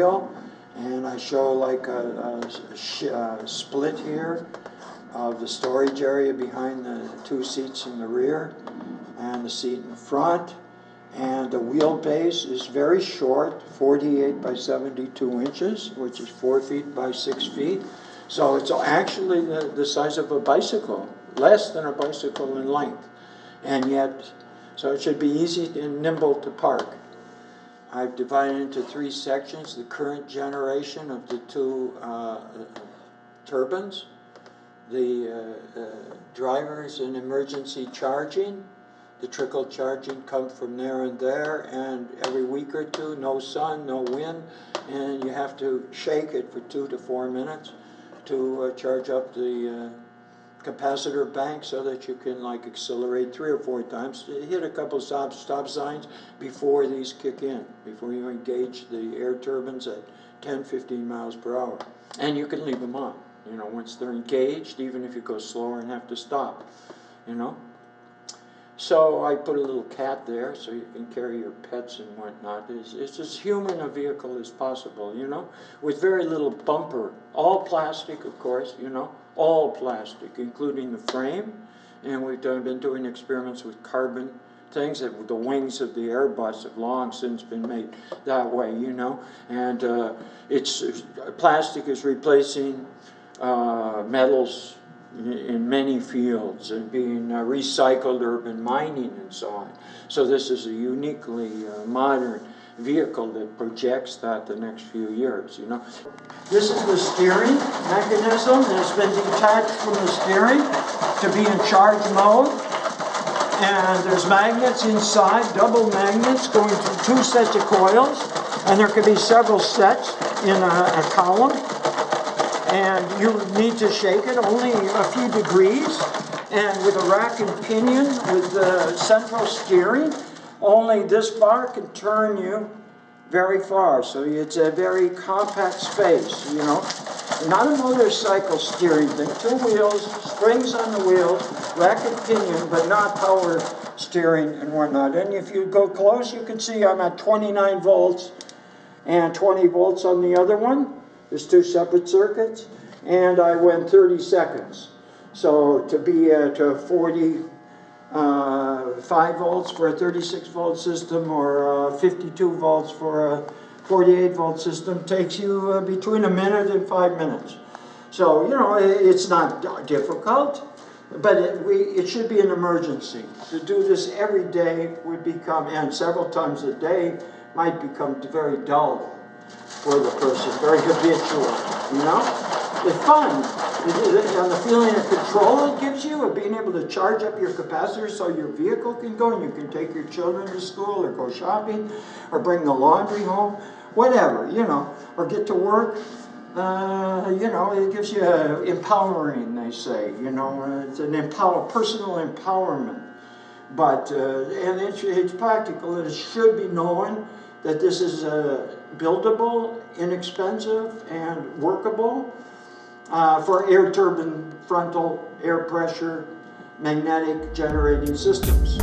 wheel, and I show like a split here of the storage area behind the two seats in the rear and the seat in the front. And the wheelbase is very short, 48 by 72 inches, which is 4 feet by 6 feet. So it's actually the size of a bicycle, less than a bicycle in length. And yet, so it should be easy and nimble to park. I've divided into 3 sections: the current generation of the 2 turbines, the drivers and emergency charging. The trickle charging comes from there and there, and every week or 2, no sun, no wind, and you have to shake it for 2 to 4 minutes to charge up the capacitor bank so that you can like accelerate 3 or 4 times, hit a couple stop signs before these kick in, before you engage the air turbines at 10-15 miles per hour. And you can leave them on, you know, once they're engaged, even if you go slower and have to stop, you know. So I put a little cat there so you can carry your pets and whatnot. It's as human a vehicle as possible, you know, with very little bumper. All plastic, of course, you know, all plastic, including the frame. And we've been doing experiments with carbon things. That the wings of the Airbus have long since been made that way, you know. And plastic is replacing metals in many fields and being recycled, urban mining and so on. So this is a uniquely modern vehicle that projects that the next few years, you know. This is the steering mechanism that has been detached from the steering to be in charge mode. And there's magnets inside, double magnets going through 2 sets of coils, and there could be several sets in a column. And you need to shake it only a few degrees, and with a rack and pinion with the central steering, only this bar can turn you very far. So it's a very compact space, you know. Not a motorcycle steering thing, 2 wheels, springs on the wheels, rack and pinion, but not power steering and whatnot. And if you go close, you can see I'm at 29 volts and 20 volts on the other one. There's 2 separate circuits, and I went 30 seconds. So to be at 45 volts for a 36 volt system or 52 volts for a 48 volt system takes you between a minute and 5 minutes. So, you know, it's not difficult, but it should be an emergency. To do this every day would become, and several times a day, might become very dull for the person, very habitual, you know? It's fun. And the feeling of control it gives you, of being able to charge up your capacitor so your vehicle can go and you can take your children to school or go shopping or bring the laundry home, whatever, you know, or get to work. You know, it gives you empowering, they say, you know, it's an personal empowerment. But, and it's practical, and it should be known that this is buildable, inexpensive, and workable for air turbine, frontal, air pressure, magnetic generating systems.